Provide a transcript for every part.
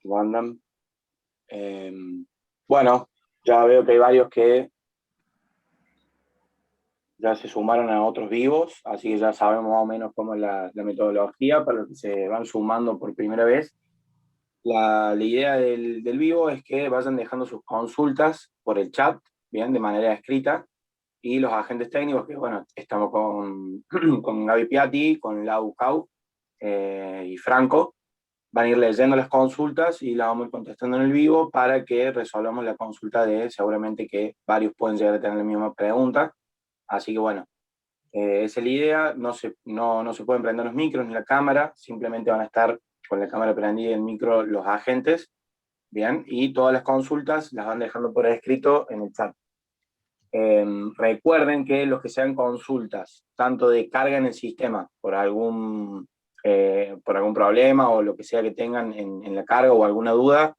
¿Cómo andan? Eh, bueno, ya veo que hay varios que ya se sumaron a otros vivos, así que ya sabemos más o menos cómo es la metodología para los que se van sumando por primera vez. La idea del vivo es que vayan dejando sus consultas por el chat, bien, de manera escrita, y los agentes técnicos, que bueno, estamos con, con Gaby Piatti, con Lau Cau y Franco, van a ir leyendo las consultas y las vamos a ir contestando en el vivo para que resolvamos la consulta de seguramente que varios pueden llegar a tener la misma pregunta. Así que bueno, esa es la idea. No se pueden prender los micros ni la cámara, simplemente van a estar con la cámara prendida y el micro los agentes, bien, y todas las consultas las van dejando por escrito en el chat. Recuerden que los que sean consultas, tanto de carga en el sistema por algún problema o lo que sea que tengan en la carga o alguna duda,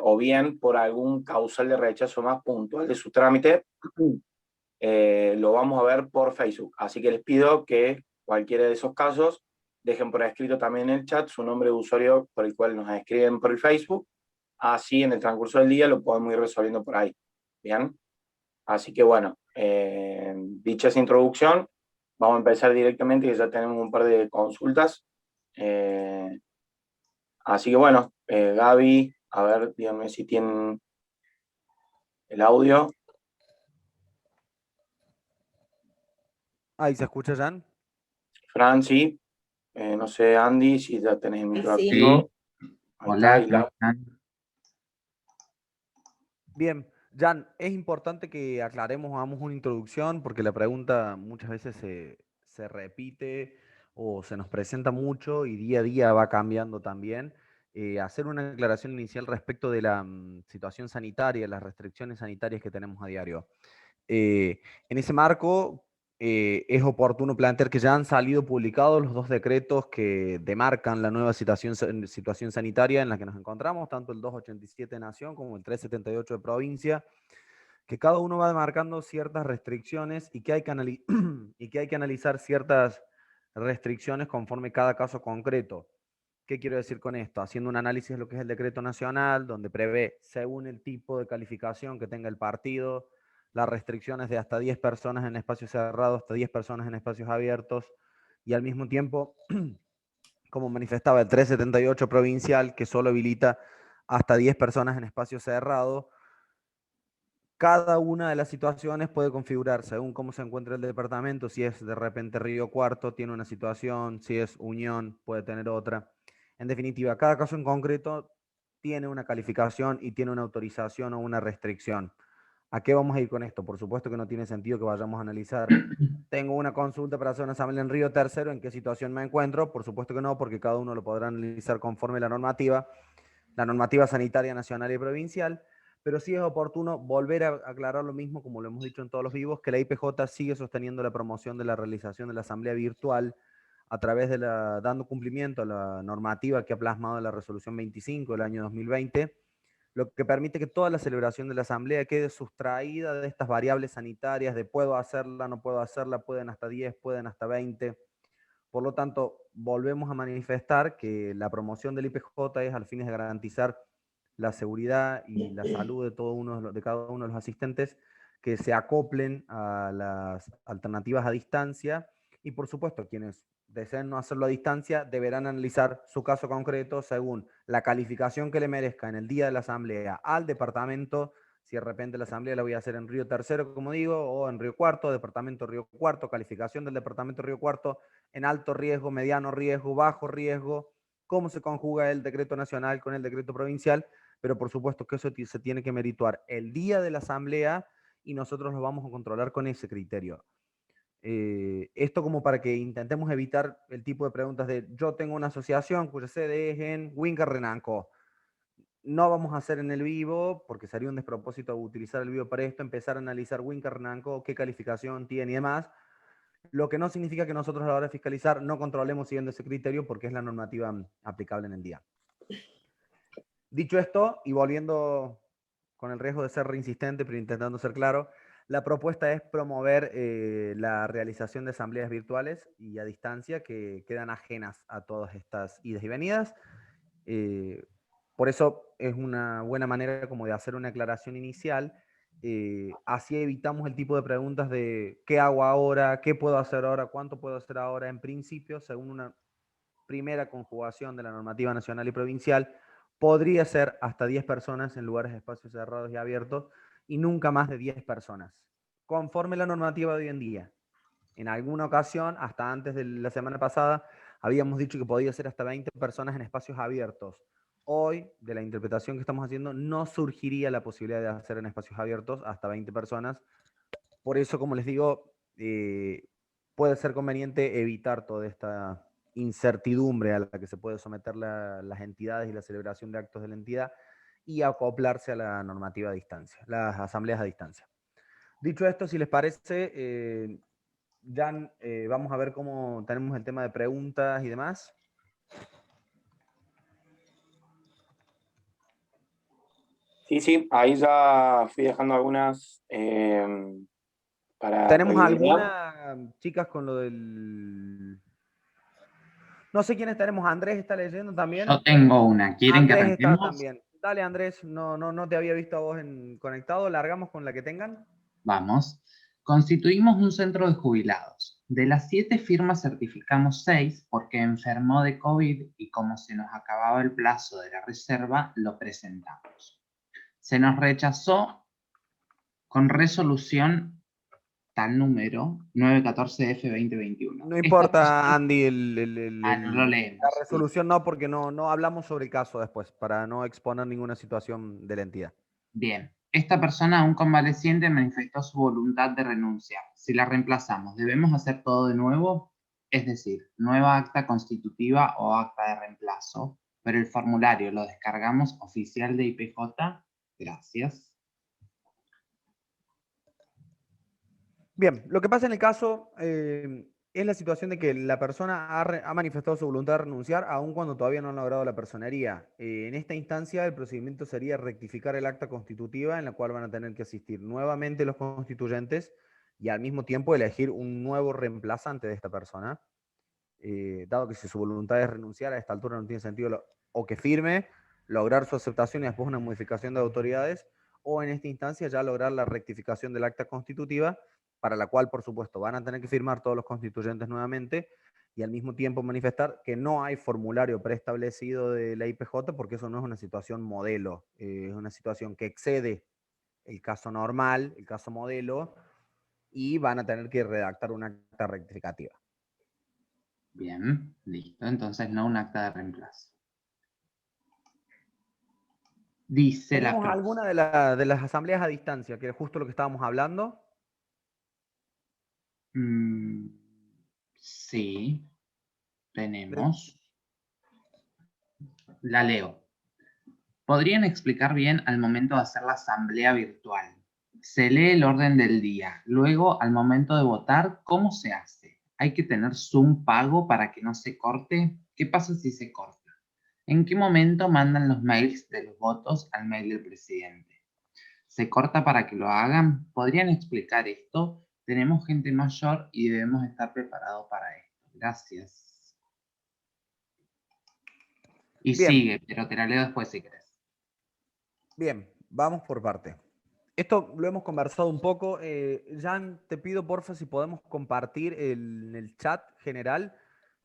o bien por algún causal de rechazo más puntual de su trámite, lo vamos a ver por Facebook. Así que les pido que cualquiera de esos casos dejen por escrito también en el chat su nombre de usuario por el cual nos escriben por el Facebook. Así en el transcurso del día lo podemos ir resolviendo por ahí. ¿Bien? Así que bueno, dicha esa introducción, vamos a empezar directamente, que ya tenemos un par de consultas. Así que bueno, Gaby, a ver, díganme si tienen el audio. Ahí se escucha, Jan. Franci, no sé, Andy, si ya tenés el micro Sí. activo. Ahí está, Hola, y ¿cómo la... están? Bien, Jan, es importante que aclaremos, hagamos una introducción, porque la pregunta muchas veces se repite o se nos presenta mucho y día a día va cambiando también. Hacer una aclaración inicial respecto de la situación sanitaria, las restricciones sanitarias que tenemos a diario. En ese marco, es oportuno plantear que ya han salido publicados los dos decretos que demarcan la nueva situación sanitaria en la que nos encontramos, tanto el 287 de Nación como el 378 de provincia, que cada uno va demarcando ciertas restricciones y que hay que, y que hay que analizar ciertas restricciones conforme cada caso concreto. ¿Qué quiero decir con esto? Haciendo un análisis de lo que es el decreto nacional, donde prevé, según el tipo de calificación que tenga el partido, las restricciones de hasta 10 personas en espacios cerrados, hasta 10 personas en espacios abiertos, y al mismo tiempo, como manifestaba el 378 provincial, que solo habilita hasta 10 personas en espacios cerrados. Cada una de las situaciones puede configurar según cómo se encuentra el departamento. Si es de repente Río Cuarto, tiene una situación; si es Unión, puede tener otra. En definitiva, cada caso en concreto tiene una calificación y tiene una autorización o una restricción. ¿A qué vamos a ir con esto? Por supuesto que no tiene sentido que vayamos a analizar. Tengo una consulta para hacer una asamblea en Río Tercero, ¿en qué situación me encuentro? Por supuesto que no, porque cada uno lo podrá analizar conforme la normativa sanitaria nacional y provincial. Pero sí es oportuno volver a aclarar lo mismo, como lo hemos dicho en todos los vivos, que la IPJ sigue sosteniendo la promoción de la realización de la asamblea virtual a través de dando cumplimiento a la normativa que ha plasmado la resolución 25 del año 2020, lo que permite que toda la celebración de la asamblea quede sustraída de estas variables sanitarias de puedo hacerla, no puedo hacerla, pueden hasta 10, pueden hasta 20. Por lo tanto, volvemos a manifestar que la promoción del IPJ es al fin de garantizar la seguridad y la salud de cada uno de los asistentes, que se acoplen a las alternativas a distancia, y por supuesto quienes deseen no hacerlo a distancia deberán analizar su caso concreto según la calificación que le merezca en el día de la asamblea al departamento. Si de repente la asamblea la voy a hacer en Río Tercero, como digo, o en Río Cuarto, departamento Río Cuarto, calificación del departamento Río Cuarto en alto riesgo, mediano riesgo, bajo riesgo, cómo se conjuga el decreto nacional con el decreto provincial, pero por supuesto que eso se tiene que merituar el día de la asamblea y nosotros lo vamos a controlar con ese criterio. Esto como para que intentemos evitar el tipo de preguntas de yo tengo una asociación cuya sede es en Huinca Renanco. No vamos a hacer en el vivo, porque sería un despropósito utilizar el vivo para esto, empezar a analizar Huinca Renanco, qué calificación tiene y demás, lo que no significa que nosotros a la hora de fiscalizar no controlemos siguiendo ese criterio, porque es la normativa aplicable en el día. Dicho esto, y volviendo con el riesgo de ser reinsistente, pero intentando ser claro, la propuesta es promover la realización de asambleas virtuales y a distancia que quedan ajenas a todas estas idas y venidas. Por eso es una buena manera como de hacer una aclaración inicial. Así evitamos el tipo de preguntas de ¿qué hago ahora? ¿Qué puedo hacer ahora? ¿Cuánto puedo hacer ahora? En principio, según una primera conjugación de la normativa nacional y provincial, podría ser hasta 10 personas en lugares de espacios cerrados y abiertos y nunca más de 10 personas, conforme la normativa de hoy en día. En alguna ocasión, hasta antes de la semana pasada, habíamos dicho que podía ser hasta 20 personas en espacios abiertos. Hoy, de la interpretación que estamos haciendo, no surgiría la posibilidad de hacer en espacios abiertos hasta 20 personas. Por eso, como les digo, puede ser conveniente evitar toda esta incertidumbre a la que se puede someter las entidades y la celebración de actos de la entidad y acoplarse a la normativa a distancia, las asambleas a distancia. Dicho esto, si les parece, Jan, vamos a ver cómo tenemos el tema de preguntas y demás. Sí, sí, ahí ya fui dejando algunas para Tenemos rellenar. algunas chicas con lo del... No sé quiénes tenemos. Andrés está leyendo también. Yo tengo una. ¿Quieren que Andrés está arranquemos? también. Dale, Andrés, no te había visto a vos conectado. Largamos con la que tengan. Vamos. Constituimos un centro de jubilados. De las 7 firmas certificamos 6 porque enfermó de COVID y como se nos acababa el plazo de la reserva, lo presentamos. Se nos rechazó con resolución tal número 914F2021. No Esta importa, persona... Andy, no lo la leemos. resolución no, porque no hablamos sobre el caso después, para no exponer ninguna situación de la entidad. Bien, esta persona, aún convaleciente, manifestó su voluntad de renunciar. Si la reemplazamos, ¿debemos hacer todo de nuevo? Es decir, nueva acta constitutiva o acta de reemplazo, pero el formulario lo descargamos oficial de IPJ. Gracias. Bien, lo que pasa en el caso es la situación de que la persona ha manifestado su voluntad de renunciar, aun cuando todavía no han logrado la personería. En esta instancia, el procedimiento sería rectificar el acta constitutiva en la cual van a tener que asistir nuevamente los constituyentes y al mismo tiempo elegir un nuevo reemplazante de esta persona. Dado que si su voluntad es renunciar, a esta altura no tiene sentido o que firme, lograr su aceptación y después una modificación de autoridades, o en esta instancia ya lograr la rectificación del acta constitutiva, para la cual, por supuesto, van a tener que firmar todos los constituyentes nuevamente y al mismo tiempo manifestar que no hay formulario preestablecido de la IPJ porque eso no es una situación modelo, es una situación que excede el caso normal, el caso modelo, y van a tener que redactar una acta rectificativa. Bien, listo. Entonces no un acta de reemplazo. Dice la ¿Tenemos próxima. alguna de las asambleas a distancia, que es justo lo que estábamos hablando? Sí, tenemos. La leo. ¿Podrían explicar bien al momento de hacer la asamblea virtual? Se lee el orden del día. Luego, al momento de votar, ¿cómo se hace? ¿Hay que tener Zoom pago para que no se corte? ¿Qué pasa si se corta? ¿En qué momento mandan los mails de los votos al mail del presidente? ¿Se corta para que lo hagan? ¿Podrían explicar esto? Tenemos gente mayor y debemos estar preparados para esto. Gracias. Y Bien, sigue, pero te la leo después si querés. bien, vamos por parte. Esto lo hemos conversado un poco. Jan, te pido porfa si podemos compartir en el chat general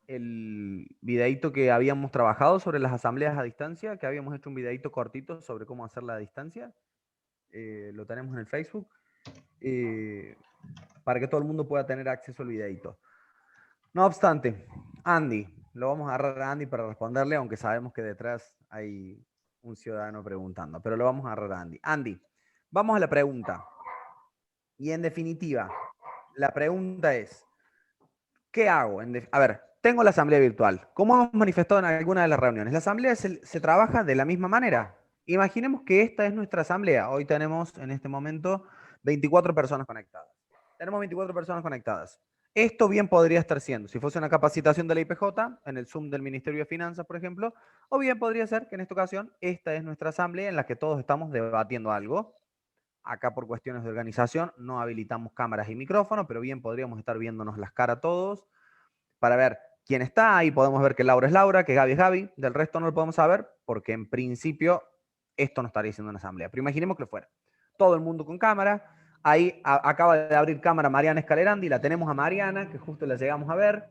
el videíto que habíamos trabajado sobre las asambleas a distancia, que habíamos hecho un videíto cortito sobre cómo hacerla a distancia. Lo tenemos en el Facebook, para que todo el mundo pueda tener acceso al videíto. No obstante, Andy, lo vamos a agarrar a Andy para responderle, aunque sabemos que detrás hay un ciudadano preguntando, pero lo vamos a agarrar a Andy. Andy, vamos a la pregunta. Y en definitiva, la pregunta es, ¿qué hago? A ver, tengo la asamblea virtual. Como hemos manifestado en alguna de las reuniones, la asamblea se trabaja de la misma manera. Imaginemos que esta es nuestra asamblea. Hoy tenemos en este momento 24 personas conectadas. Tenemos 24 personas conectadas. Esto bien podría estar siendo, si fuese una capacitación de la IPJ, en el Zoom del Ministerio de Finanzas, por ejemplo, o bien podría ser que en esta ocasión esta es nuestra asamblea en la que todos estamos debatiendo algo. Acá por cuestiones de organización no habilitamos cámaras y micrófonos, pero bien podríamos estar viéndonos las caras todos para ver quién está. Ahí podemos ver que Laura es Laura, que Gaby es Gaby. Del resto no lo podemos saber, porque en principio esto no estaría siendo una asamblea. Pero imaginemos que lo fuera. Todo el mundo con cámara. Ahí acaba de abrir cámara Mariana Escalerandi, la tenemos a Mariana, que justo la llegamos a ver.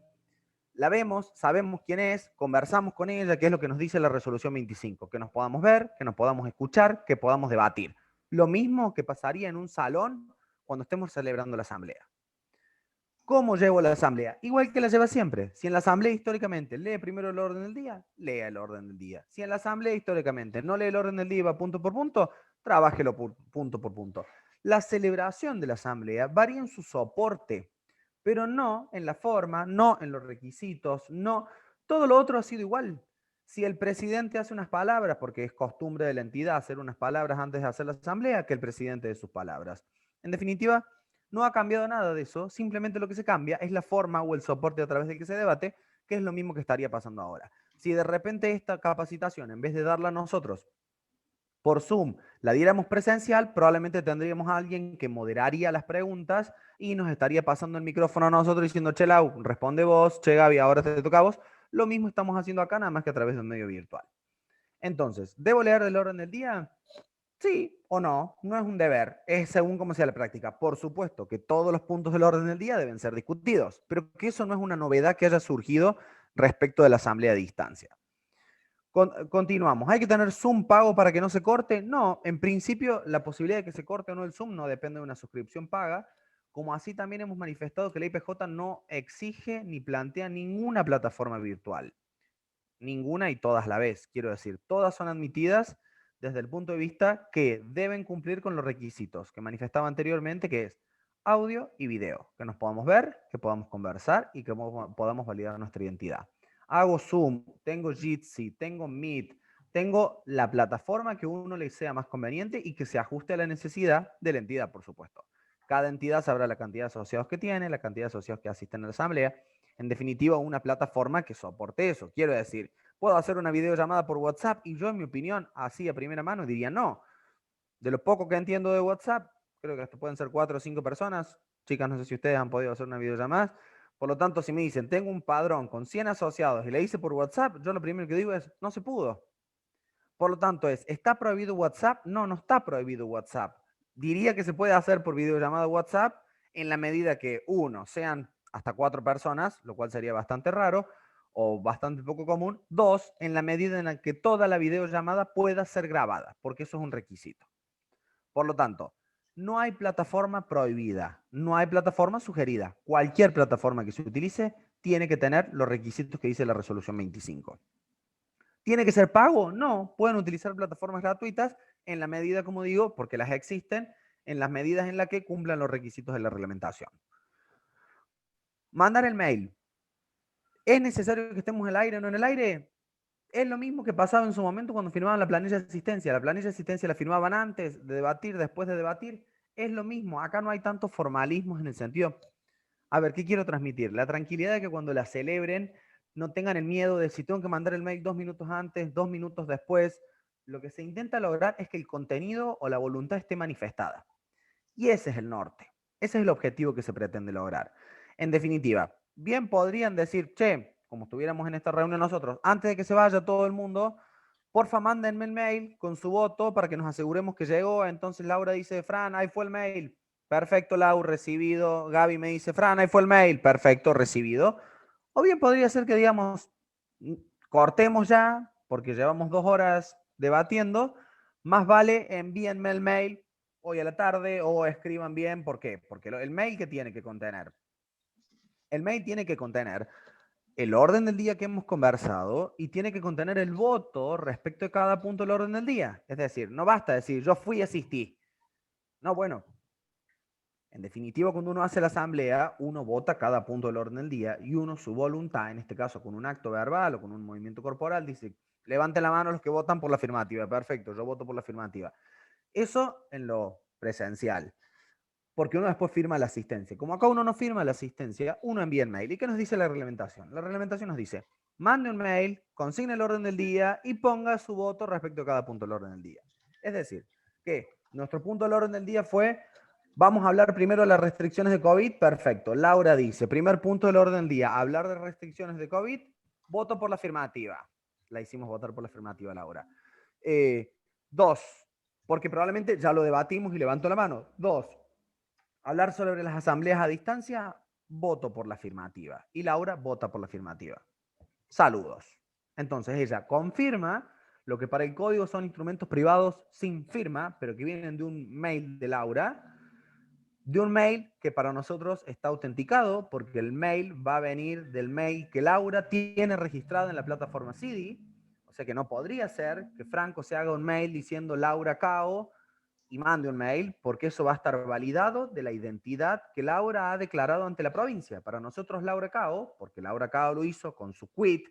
La vemos, sabemos quién es, conversamos con ella, qué es lo que nos dice la resolución 25, que nos podamos ver, que nos podamos escuchar, que podamos debatir. Lo mismo que pasaría en un salón cuando estemos celebrando la asamblea. ¿Cómo llevo la asamblea? Igual que la lleva siempre. Si en la asamblea históricamente lee primero el orden del día, lea el orden del día. Si en la asamblea históricamente no lee el orden del día y va punto por punto, trabájelo punto por punto. La celebración de la asamblea varía en su soporte, pero no en la forma, no en los requisitos, no. Todo lo otro ha sido igual. Si el presidente hace unas palabras, porque es costumbre de la entidad hacer unas palabras antes de hacer la asamblea, que el presidente de sus palabras. En definitiva, no ha cambiado nada de eso, simplemente lo que se cambia es la forma o el soporte a través del que se debate, que es lo mismo que estaría pasando ahora. Si de repente esta capacitación, en vez de darla a nosotros por Zoom, la diéramos presencial, probablemente tendríamos a alguien que moderaría las preguntas y nos estaría pasando el micrófono a nosotros diciendo, che, Lau, responde vos, che, Gaby, ahora te toca a vos. Lo mismo estamos haciendo acá, nada más que a través de un medio virtual. Entonces, ¿debo leer el orden del día? Sí o no, no es un deber, es según cómo sea la práctica. Por supuesto que todos los puntos del orden del día deben ser discutidos, pero que eso no es una novedad que haya surgido respecto de la asamblea a distancia. Continuamos. ¿Hay que tener Zoom pago para que no se corte? No, en principio la posibilidad de que se corte o no el Zoom no depende de una suscripción paga, como así también hemos manifestado que la IPJ no exige ni plantea ninguna plataforma virtual. Ninguna y todas a la vez, quiero decir, todas son admitidas desde el punto de vista que deben cumplir con los requisitos que manifestaba anteriormente, que es audio y video, que nos podamos ver, que podamos conversar y que podamos validar nuestra identidad. Hago Zoom, tengo Jitsi, tengo Meet, tengo la plataforma que a uno le sea más conveniente y que se ajuste a la necesidad de la entidad, por supuesto. Cada entidad sabrá la cantidad de asociados que tiene, la cantidad de asociados que asisten a la asamblea. En definitiva, una plataforma que soporte eso. Quiero decir, ¿puedo hacer una videollamada por WhatsApp? Y yo, en mi opinión, así a primera mano, diría no. De lo poco que entiendo de WhatsApp, creo que hasta pueden ser 4 o 5 personas. Chicas, no sé si ustedes han podido hacer una videollamada. Por lo tanto, si me dicen, tengo un padrón con 100 asociados y le hice por WhatsApp, yo lo primero que digo es, no se pudo. Por lo tanto, ¿está prohibido WhatsApp? No, no está prohibido WhatsApp. Diría que se puede hacer por videollamada WhatsApp en la medida que, uno, sean hasta 4 personas, lo cual sería bastante raro o bastante poco común. Dos, en la medida en la que toda la videollamada pueda ser grabada, porque eso es un requisito. Por lo tanto, no hay plataforma prohibida, no hay plataforma sugerida. Cualquier plataforma que se utilice tiene que tener los requisitos que dice la resolución 25. ¿Tiene que ser pago? No, pueden utilizar plataformas gratuitas en la medida, como digo, porque las existen, en las medidas en las que cumplan los requisitos de la reglamentación. Mandar el mail. ¿Es necesario que estemos en el aire o no en el aire? Es lo mismo que pasaba en su momento cuando firmaban la planilla de asistencia. La planilla de asistencia la firmaban antes de debatir, después de debatir. Es lo mismo. Acá no hay tantos formalismos en el sentido. A ver, ¿qué quiero transmitir? La tranquilidad de que cuando la celebren no tengan el miedo de si tengo que mandar el mail 2 minutos antes, 2 minutos después. Lo que se intenta lograr es que el contenido o la voluntad esté manifestada. Y ese es el norte. Ese es el objetivo que se pretende lograr. En definitiva, bien podrían decir, che, como estuviéramos en esta reunión nosotros, antes de que se vaya todo el mundo, porfa, mándenme el mail con su voto para que nos aseguremos que llegó. Entonces Laura dice, Fran, ahí fue el mail. Perfecto, Lau, recibido. Gaby me dice, Fran, ahí fue el mail. Perfecto, recibido. O bien podría ser que, digamos, cortemos ya, porque llevamos 2 horas debatiendo. Más vale envíenme el mail hoy a la tarde o escriban bien. ¿Por qué? Porque el mail que tiene que contener. El mail tiene que contener el orden del día que hemos conversado y tiene que contener el voto respecto de cada punto del orden del día. Es decir, no basta decir, yo fui y asistí. No, bueno. En definitiva, cuando uno hace la asamblea, uno vota cada punto del orden del día y uno, su voluntad, en este caso con un acto verbal o con un movimiento corporal, dice, levanten la mano los que votan por la afirmativa. Perfecto, yo voto por la afirmativa. Eso en lo presencial. Porque uno después firma la asistencia. Como acá uno no firma la asistencia, uno envía el mail. ¿Y qué nos dice la reglamentación? La reglamentación nos dice, mande un mail, consigne el orden del día y ponga su voto respecto a cada punto del orden del día. Es decir, que nuestro punto del orden del día fue, vamos a hablar primero de las restricciones de COVID. Perfecto. Laura dice, primer punto del orden del día, hablar de restricciones de COVID, voto por la afirmativa. la hicimos votar por la afirmativa, Laura. 2, porque probablemente ya lo debatimos y levanto la mano. 2, hablar sobre las asambleas a distancia, voto por la afirmativa. Y Laura vota por la afirmativa. Saludos. Entonces ella confirma lo que para el código son instrumentos privados sin firma, pero que vienen de un mail de Laura, de un mail que para nosotros está autenticado, porque el mail va a venir del mail que Laura tiene registrado en la plataforma CD. O sea que no podría ser que Franco se haga un mail diciendo Laura Cao y mande un mail, porque eso va a estar validado de la identidad que Laura ha declarado ante la provincia. Para nosotros Laura Cao, porque Laura Cao lo hizo con su quit,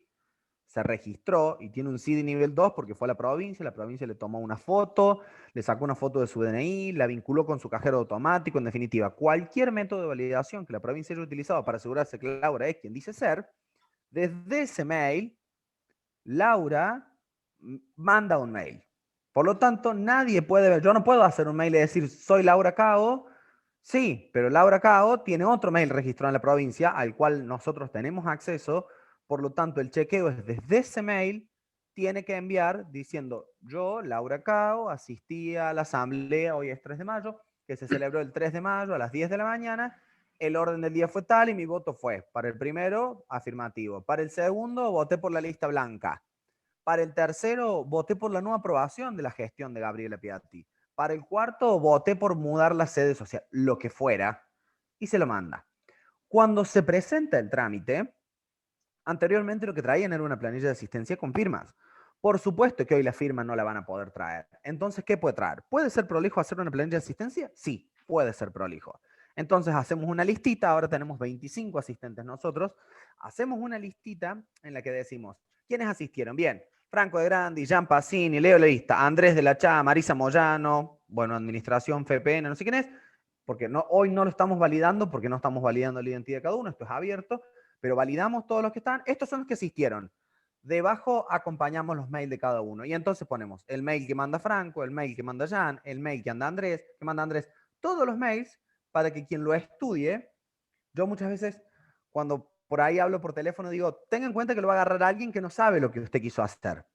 se registró y tiene un CD nivel 2 porque fue a la provincia le tomó una foto, le sacó una foto de su DNI, la vinculó con su cajero automático, en definitiva, cualquier método de validación que la provincia haya utilizado para asegurarse que Laura es quien dice ser, desde ese mail, Laura manda un mail. Por lo tanto, nadie puede ver, yo no puedo hacer un mail y decir, soy Laura Cao, sí, pero Laura Cao tiene otro mail registrado en la provincia al cual nosotros tenemos acceso. Por lo tanto, el chequeo es desde ese mail, tiene que enviar diciendo, yo, Laura Cao, asistí a la asamblea, hoy es 3 de mayo, que se celebró el 3 de mayo a las 10 de la mañana, el orden del día fue tal y mi voto fue, para el primero, afirmativo, para el segundo, voté por la lista blanca, para el tercero, voté por la no aprobación de la gestión de Gabriela Piatti, para el cuarto, voté por mudar la sede social, lo que fuera, y se lo manda. Cuando se presenta el trámite, anteriormente lo que traían era una planilla de asistencia con firmas. Por supuesto que hoy la firma no la van a poder traer. Entonces, ¿qué puede traer? ¿Puede ser prolijo hacer una planilla de asistencia? Sí, puede ser prolijo. Entonces hacemos una listita, ahora tenemos 25 asistentes nosotros, hacemos una listita en la que decimos, ¿quiénes asistieron? Bien, Franco de Grandi, Jean Pacini, Leo Levista, Andrés de la Chá, Marisa Moyano, bueno, Administración, FPN, no sé quién es, porque no, hoy no lo estamos validando porque no estamos validando la identidad de cada uno, esto es abierto, pero validamos todos los que están. Estos son los que asistieron. Debajo acompañamos los mails de cada uno. Y entonces ponemos el mail que manda Franco, el mail que manda Jan, el mail que manda Andrés, todos los mails para que quien lo estudie, yo muchas veces cuando por ahí hablo por teléfono digo, tenga en cuenta que lo va a agarrar alguien que no sabe lo que usted quiso hacer.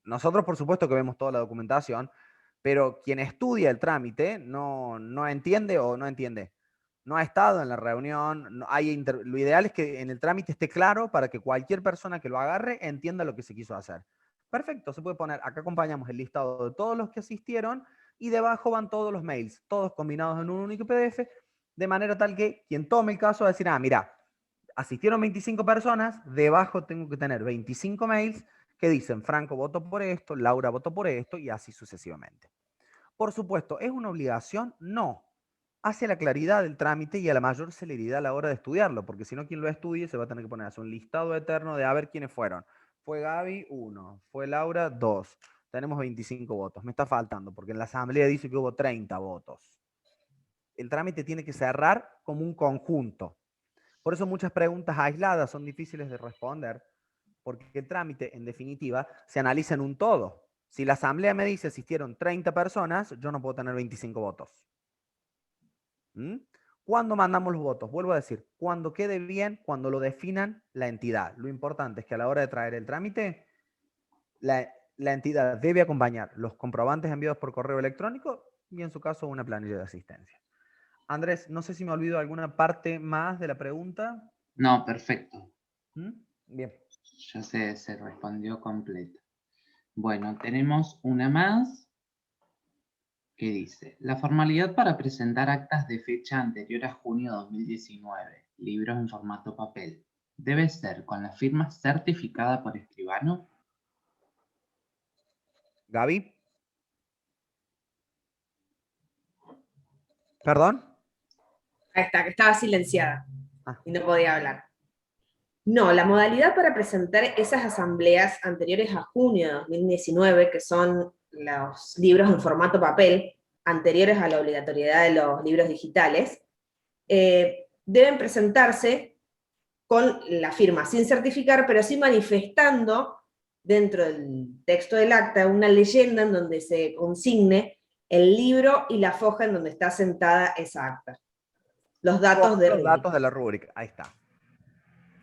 Nosotros por supuesto que vemos toda la documentación, pero quien estudia el trámite no entiende o no entiende. No ha estado en la reunión, no hay lo ideal es que en el trámite esté claro para que cualquier persona que lo agarre entienda lo que se quiso hacer. Perfecto, se puede poner, acá acompañamos el listado de todos los que asistieron y debajo van todos los mails, todos combinados en un único PDF, de manera tal que quien tome el caso va a decir, ah, mira, asistieron 25 personas, debajo tengo que tener 25 mails que dicen, Franco votó por esto, Laura votó por esto y así sucesivamente. Por supuesto, ¿es una obligación? No. Hace la claridad del trámite y a la mayor celeridad a la hora de estudiarlo, porque si no, quien lo estudie se va a tener que poner a hacer un listado eterno de a ver quiénes fueron. Fue Gaby, 1. Fue Laura, 2. Tenemos 25 votos. Me está faltando, porque en la asamblea dice que hubo 30 votos. El trámite tiene que cerrar como un conjunto. Por eso muchas preguntas aisladas son difíciles de responder, porque el trámite, en definitiva, se analiza en un todo. Si la asamblea me dice asistieron 30 personas, yo no puedo tener 25 votos. ¿Cuándo mandamos los votos? Vuelvo a decir, cuando quede bien, cuando lo definan la entidad. Lo importante es que a la hora de traer el trámite, la entidad debe acompañar los comprobantes enviados por correo electrónico y en su caso una planilla de asistencia. Andrés, no sé si me olvido alguna parte más de la pregunta. No, perfecto. Bien. Ya se respondió completo. Bueno, tenemos una más que dice, la formalidad para presentar actas de fecha anterior a junio de 2019, libros en formato papel, debe ser con la firma certificada por escribano. Gaby. ¿Perdón? Ahí está, que estaba silenciada y no podía hablar. No, la modalidad para presentar esas asambleas anteriores a junio de 2019, que son los libros en formato papel, anteriores a la obligatoriedad de los libros digitales, deben presentarse con la firma, sin certificar, pero sí manifestando dentro del texto del acta una leyenda en donde se consigne el libro y la foja en donde está sentada esa acta. Los datos de la rúbrica, ahí está.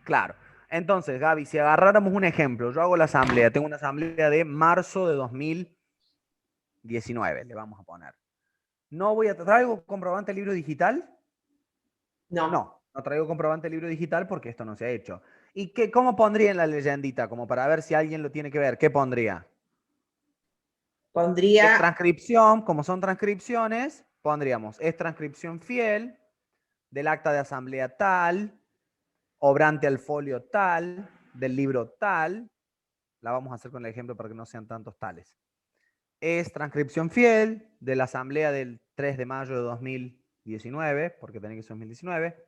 Claro. Entonces, Gaby, si agarráramos un ejemplo, yo hago la asamblea, tengo una asamblea de marzo de 2019, le vamos a poner. ¿No traigo comprobante de libro digital? No. No traigo comprobante de libro digital porque esto no se ha hecho. ¿Y cómo pondría en la leyendita? Como para ver si alguien lo tiene que ver. ¿Qué pondría? Pondría... Es transcripción, como son transcripciones, pondríamos, es transcripción fiel del acta de asamblea tal, obrante al folio tal, del libro tal. La vamos a hacer con el ejemplo para que no sean tantos tales. Es transcripción fiel de la asamblea del 3 de mayo de 2019, porque tiene que ser 2019.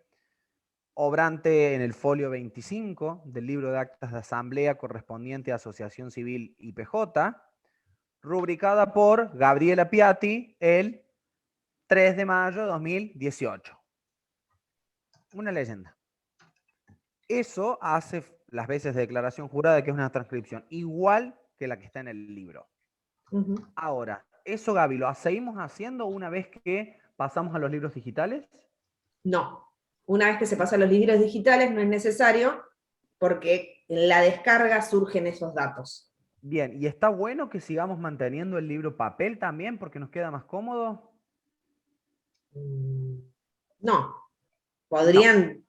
Obrante en el folio 25 del libro de actas de asamblea correspondiente a Asociación Civil IPJ, rubricada por Gabriela Piatti el 3 de mayo de 2018. Una leyenda. Eso hace las veces de declaración jurada que es una transcripción, igual que la que está en el libro. Ahora, eso, Gaby, ¿lo seguimos haciendo una vez que pasamos a los libros digitales? No. Una vez que se pasa a los libros digitales no es necesario porque en la descarga surgen esos datos. Bien, ¿y está bueno que sigamos manteniendo el libro papel también porque nos queda más cómodo? No. Podrían,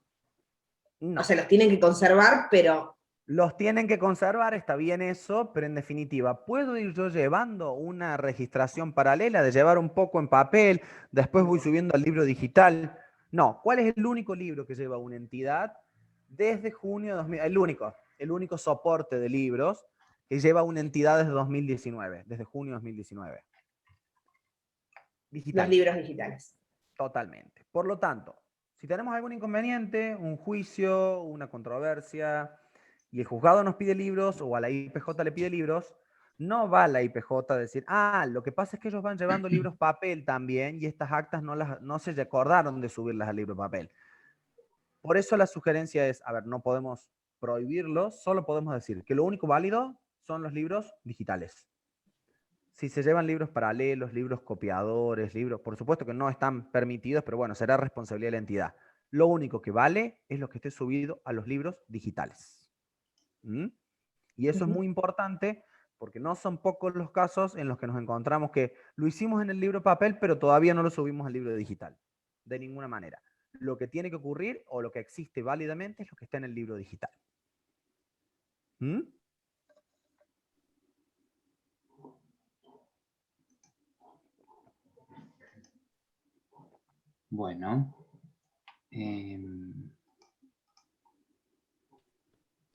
No. o sea, los tienen que conservar, pero... Los tienen que conservar, está bien eso, pero en definitiva, ¿puedo ir yo llevando una registración paralela de llevar un poco en papel, después voy subiendo al libro digital? No, ¿cuál es el único libro que lleva una entidad desde junio de 2000? El único soporte de libros que lleva una entidad desde 2019, desde junio de 2019. Digital. Los libros digitales. Totalmente. Por lo tanto, si tenemos algún inconveniente, un juicio, una controversia, y el juzgado nos pide libros, o a la IPJ le pide libros, no va la IPJ a decir, lo que pasa es que ellos van llevando libros papel también, y estas actas no se acordaron de subirlas al libro papel. Por eso la sugerencia es, no podemos prohibirlos, solo podemos decir que lo único válido son los libros digitales. Si se llevan libros paralelos, libros copiadores, libros, por supuesto que no están permitidos, pero bueno, será responsabilidad de la entidad. Lo único que vale es lo que esté subido a los libros digitales. Y eso es muy importante porque no son pocos los casos en los que nos encontramos que lo hicimos en el libro papel, pero todavía no lo subimos al libro digital. De ninguna manera. Lo que tiene que ocurrir o lo que existe válidamente es lo que está en el libro digital. Bueno.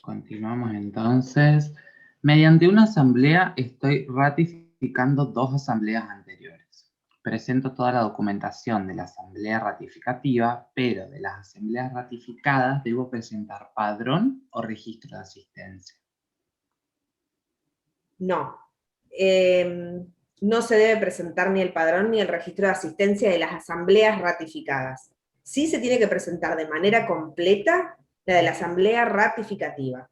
Continuamos entonces. Mediante una asamblea estoy ratificando 2 asambleas anteriores. Presento toda la documentación de la asamblea ratificativa, pero de las asambleas ratificadas debo presentar padrón o registro de asistencia. No. No se debe presentar ni el padrón ni el registro de asistencia de las asambleas ratificadas. Sí se tiene que presentar de manera completa la de la asamblea ratificativa.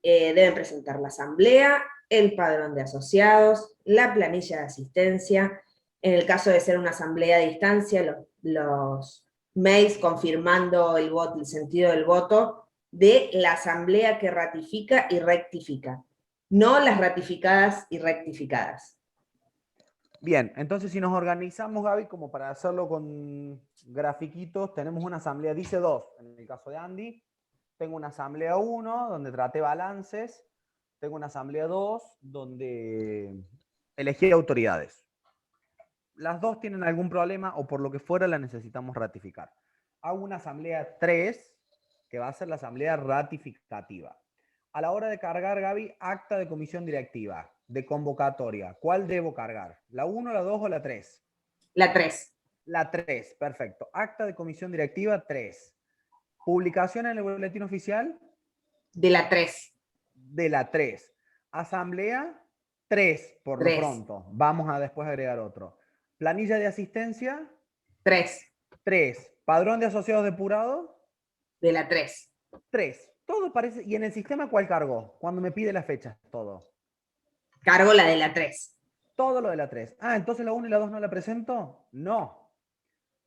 Deben presentar la asamblea, el padrón de asociados, la planilla de asistencia. En el caso de ser una asamblea a distancia, los mails confirmando el voto, el sentido del voto de la asamblea que ratifica y rectifica, no las ratificadas y rectificadas. Bien, entonces si nos organizamos, Gaby, como para hacerlo con grafiquitos, tenemos una asamblea, dice 2, en el caso de Andy. Tengo una asamblea 1, donde traté balances. Tengo una asamblea 2, donde elegí autoridades. Las dos tienen algún problema o por lo que fuera la necesitamos ratificar. Hago una asamblea 3, que va a ser la asamblea ratificativa. A la hora de cargar, Gaby, acta de comisión directiva, de convocatoria. ¿Cuál debo cargar? ¿La 1, la 2 o la 3? La 3. La 3, perfecto. Acta de comisión directiva 3. ¿Publicación en el boletín oficial? De la 3. De la 3. Asamblea 3, por 3. lo pronto. Vamos a después agregar otro. Planilla de asistencia. 3. 3. Padrón de asociados depurado. De la 3. 3. Todo parece. ¿Y en el sistema cuál cargó? Cuando me pide las fechas, todo. Cargo la de la 3. Todo lo de la 3. Entonces la 1 y la 2 no la presento. No.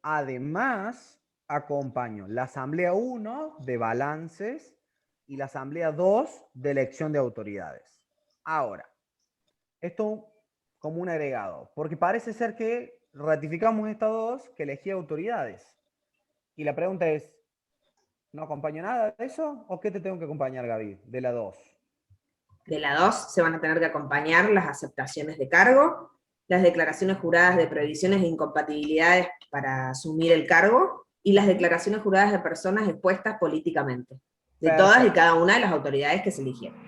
Además, acompaño la asamblea 1 de balances y la asamblea 2 de elección de autoridades. Ahora, esto como un agregado, porque parece ser que ratificamos esta 2 que elegía autoridades. Y la pregunta es, ¿no acompaña nada de eso? ¿O qué te tengo que acompañar, Gaby, de la 2? De la 2 se van a tener que acompañar las aceptaciones de cargo, las declaraciones juradas de prohibiciones e incompatibilidades para asumir el cargo, y las declaraciones juradas de personas expuestas políticamente, de todas y cada una de las autoridades que se eligieron.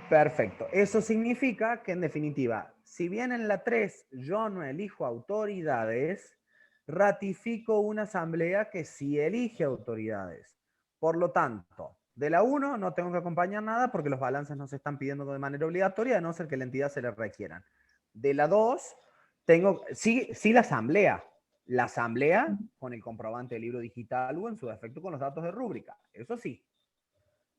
Perfecto. Eso significa que, en definitiva, si bien en la 3 yo no elijo autoridades, ratifico una asamblea que sí elige autoridades. Por lo tanto, de la 1 no tengo que acompañar nada porque los balances no se están pidiendo de manera obligatoria, a no ser que la entidad se le requieran. De la 2, tengo, sí la asamblea. La asamblea con el comprobante del libro digital o en su defecto con los datos de rúbrica. Eso sí.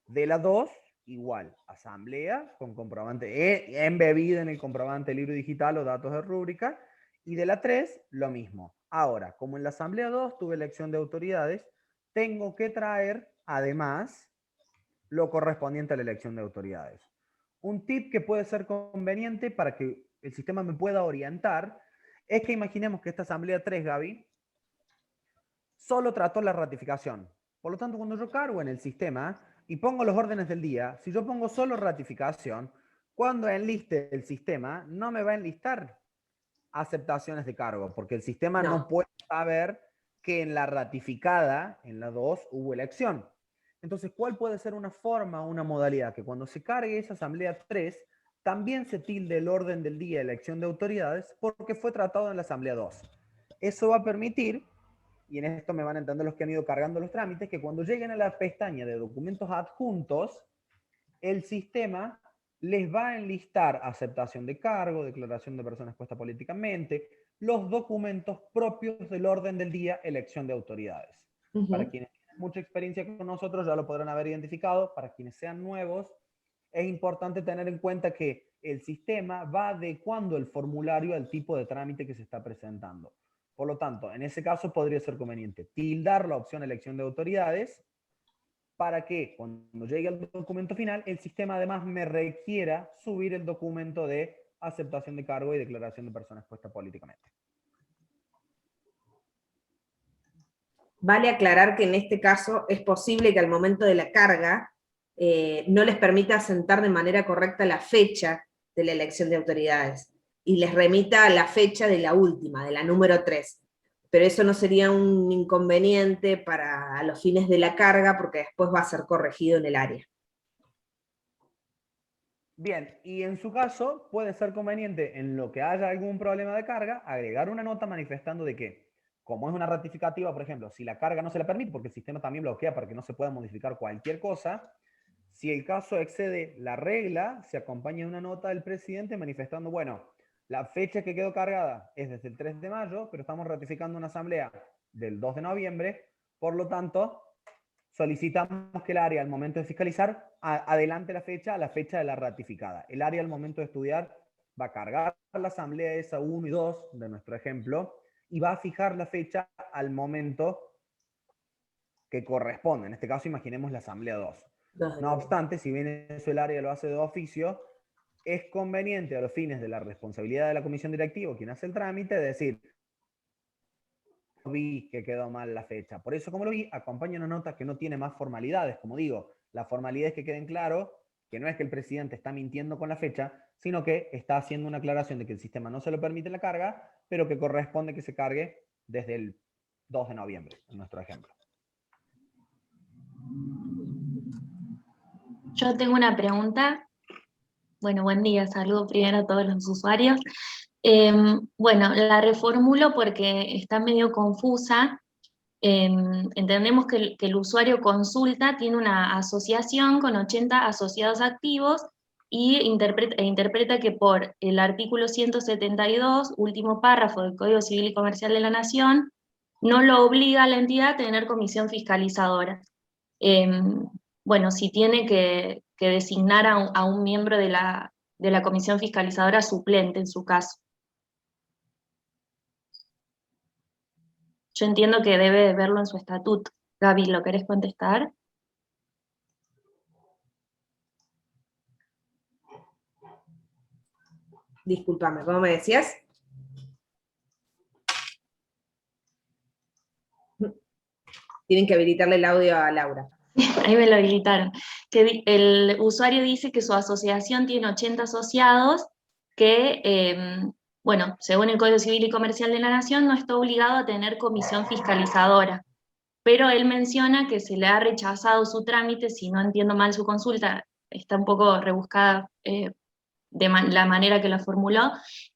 De la 2, igual, asamblea con comprobante embebida en el comprobante del libro digital o datos de rúbrica. Y de la 3, lo mismo. Ahora, como en la asamblea 2 tuve elección de autoridades, tengo que traer, además, lo correspondiente a la elección de autoridades. Un tip que puede ser conveniente para que el sistema me pueda orientar es que imaginemos que esta asamblea 3, Gaby, solo trató la ratificación. Por lo tanto, cuando yo cargo en el sistema y pongo los órdenes del día, si yo pongo solo ratificación, cuando enliste el sistema, no me va a enlistar aceptaciones de cargo, porque el sistema no puede saber que en la ratificada, en la 2, hubo elección. Entonces, ¿cuál puede ser una forma, una modalidad? Que cuando se cargue esa asamblea 3, también se tilde el orden del día de elección de autoridades porque fue tratado en la asamblea 2. Eso va a permitir, y en esto me van a entender los que han ido cargando los trámites, que cuando lleguen a la pestaña de documentos adjuntos, el sistema les va a enlistar aceptación de cargo, declaración de persona expuesta políticamente, los documentos propios del orden del día, elección de autoridades. Para quienes tienen mucha experiencia con nosotros ya lo podrán haber identificado. Para quienes sean nuevos, es importante tener en cuenta que el sistema va adecuando el formulario al tipo de trámite que se está presentando. Por lo tanto, en ese caso podría ser conveniente tildar la opción elección de autoridades para que cuando llegue al documento final, el sistema además me requiera subir el documento de aceptación de cargo y declaración de persona expuesta políticamente. Vale aclarar que en este caso es posible que al momento de la carga no les permita asentar de manera correcta la fecha de la elección de autoridades y les remita a la fecha de la última, de la número 3. Pero eso no sería un inconveniente para los fines de la carga porque después va a ser corregido en el área. Bien, y en su caso puede ser conveniente, en lo que haya algún problema de carga, agregar una nota manifestando de que, como es una ratificativa, por ejemplo, si la carga no se la permite, porque el sistema también bloquea para que no se pueda modificar cualquier cosa, si el caso excede la regla, se acompaña de una nota del presidente manifestando, bueno, la fecha que quedó cargada es desde el 3 de mayo, pero estamos ratificando una asamblea del 2 de noviembre, por lo tanto, solicitamos que el área al momento de fiscalizar adelante la fecha a la fecha de la ratificada. El área al momento de estudiar va a cargar la asamblea esa 1 y 2 de nuestro ejemplo y va a fijar la fecha al momento que corresponde. En este caso imaginemos la asamblea 2. No obstante, si bien eso el área lo hace de oficio, es conveniente a los fines de la responsabilidad de la comisión directiva, quien hace el trámite, decir, vi que quedó mal la fecha. Por eso, como lo vi, acompaña una nota que no tiene más formalidades. Como digo, la formalidad es que queden claro que no es que el presidente está mintiendo con la fecha, sino que está haciendo una aclaración de que el sistema no se lo permite la carga, pero que corresponde que se cargue desde el 2 de noviembre, en nuestro ejemplo. Yo tengo una pregunta. Bueno, buen día, saludo primero a todos los usuarios. Bueno, la reformulo porque está medio confusa. Entendemos que el usuario consulta tiene una asociación con 80 asociados activos y interpreta que por el artículo 172, último párrafo del Código Civil y Comercial de la Nación, no lo obliga a la entidad a tener comisión fiscalizadora. Bueno, si tiene que designar a un miembro de la comisión fiscalizadora suplente en su caso. Yo entiendo que debe verlo en su estatuto. Gaby, ¿lo querés contestar? Discúlpame, ¿cómo me decías? Tienen que habilitarle el audio a Laura. Ahí me lo habilitaron. Que el usuario dice que su asociación tiene 80 asociados que, bueno, según el Código Civil y Comercial de la Nación, no está obligado a tener comisión fiscalizadora. Pero él menciona que se le ha rechazado su trámite, si no entiendo mal su consulta, está un poco rebuscada la manera que la formuló.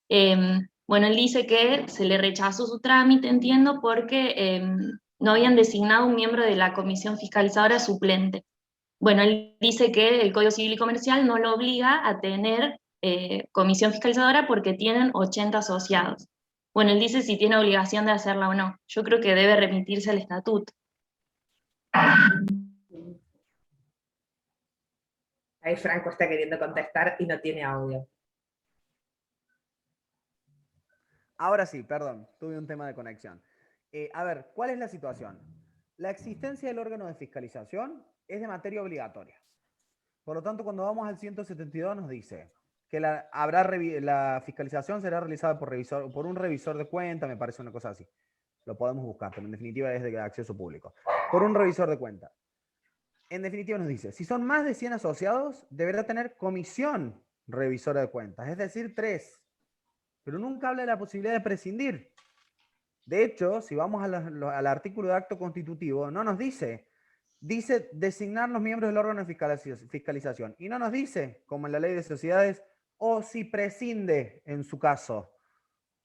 Bueno, él dice que se le rechazó su trámite, entiendo, porque no habían designado un miembro de la comisión fiscalizadora suplente. Bueno, él dice que el Código Civil y Comercial no lo obliga a tener comisión fiscalizadora porque tienen 80 asociados. Bueno, él dice si tiene obligación de hacerla o no. Yo creo que debe remitirse al estatuto. Ahí Franco está queriendo contestar y no tiene audio. Ahora sí, perdón, tuve un tema de conexión. A ver, ¿cuál es la situación? La existencia del órgano de fiscalización es de materia obligatoria. Por lo tanto, cuando vamos al 172 nos dice que la fiscalización será realizada por un revisor de cuenta, me parece una cosa así. Lo podemos buscar, pero en definitiva es de acceso público. Por un revisor de cuenta. En definitiva nos dice, si son más de 100 asociados, deberá tener comisión revisora de cuentas, es decir, 3. Pero nunca habla de la posibilidad de prescindir. De hecho, si vamos al artículo de acto constitutivo, no nos dice designar los miembros del órgano de fiscalización. Y no nos dice, como en la ley de sociedades, o si prescinde en su caso.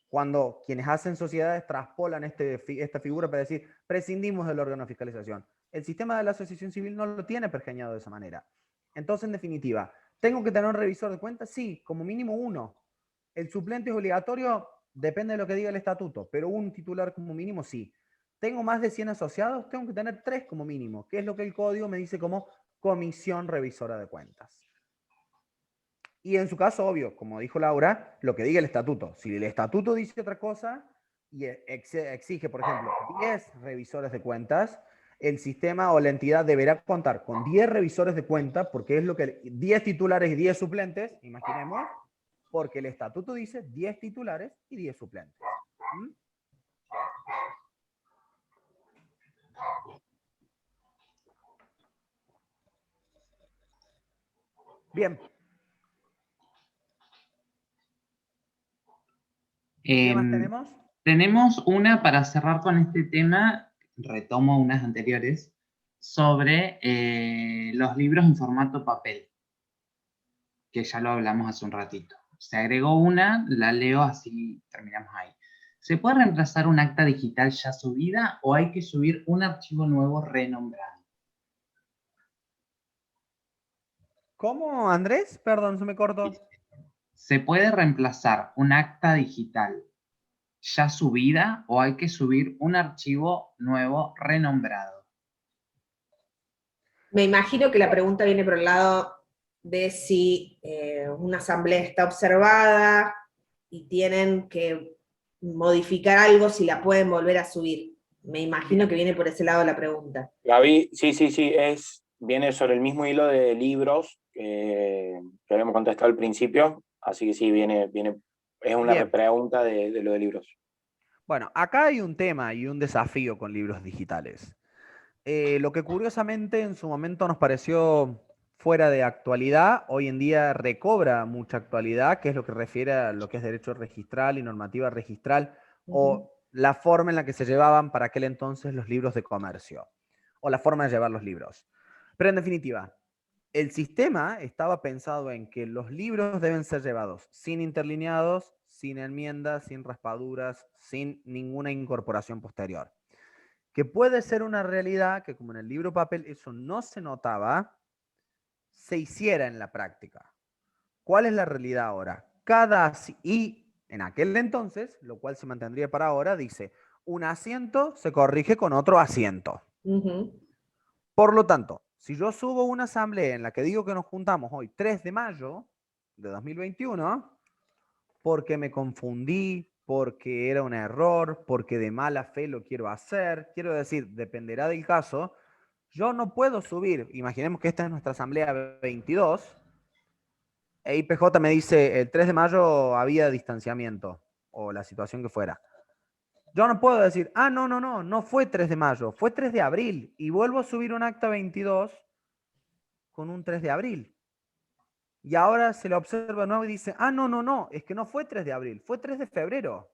Cuando quienes hacen sociedades traspolan esta figura para decir, prescindimos del órgano de fiscalización. El sistema de la asociación civil no lo tiene pergeñado de esa manera. Entonces, en definitiva, ¿tengo que tener un revisor de cuentas? Sí, como mínimo 1. El suplente es obligatorio, depende de lo que diga el estatuto, pero un titular como mínimo sí. ¿Tengo más de 100 asociados? Tengo que tener 3 como mínimo, que es lo que el código me dice como comisión revisora de cuentas. Y en su caso, obvio, como dijo Laura, lo que diga el estatuto. Si el estatuto dice otra cosa y exige, por ejemplo, 10 revisores de cuentas, el sistema o la entidad deberá contar con 10 revisores de cuentas, porque es lo que 10 titulares y 10 suplentes, imaginemos, porque el estatuto dice 10 titulares y 10 suplentes. ¿Mm? Bien. ¿Qué más tenemos? Tenemos una para cerrar con este tema, retomo unas anteriores, sobre los libros en formato papel, que ya lo hablamos hace un ratito. Se agregó una, la leo así terminamos ahí. ¿Se puede reemplazar un acta digital ya subida o hay que subir un archivo nuevo renombrado? ¿Cómo, Andrés? Perdón, se me cortó. ¿Se puede reemplazar un acta digital ya subida o hay que subir un archivo nuevo renombrado? Me imagino que la pregunta viene por el lado de si una asamblea está observada y tienen que modificar algo, si la pueden volver a subir. Me imagino que viene por ese lado la pregunta. Gaby, sí, viene sobre el mismo hilo de libros que habíamos contestado al principio, así que sí, es una repregunta de lo de libros. Bueno, acá hay un tema y un desafío con libros digitales. Lo que curiosamente en su momento nos pareció fuera de actualidad, hoy en día recobra mucha actualidad, que es lo que refiere a lo que es derecho registral y normativa registral, o la forma en la que se llevaban para aquel entonces los libros de comercio, o la forma de llevar los libros. Pero en definitiva, el sistema estaba pensado en que los libros deben ser llevados sin interlineados, sin enmiendas, sin raspaduras, sin ninguna incorporación posterior. Que puede ser una realidad que, como en el libro papel eso no se notaba, se hiciera en la práctica. ¿Cuál es la realidad ahora? Y en aquel entonces, lo cual se mantendría para ahora, dice, un asiento se corrige con otro asiento. Por lo tanto, si yo subo una asamblea en la que digo que nos juntamos hoy 3 de mayo de 2021, porque me confundí, porque era un error, porque de mala fe lo quiero hacer, quiero decir, dependerá del caso, yo no puedo subir, imaginemos que esta es nuestra asamblea 22, IPJ me dice, el 3 de mayo había distanciamiento, o la situación que fuera. Yo no puedo decir, no fue 3 de mayo, fue 3 de abril, y vuelvo a subir un acta 22 con un 3 de abril. Y ahora se lo observa de nuevo y dice, no, es que no fue 3 de abril, fue 3 de febrero.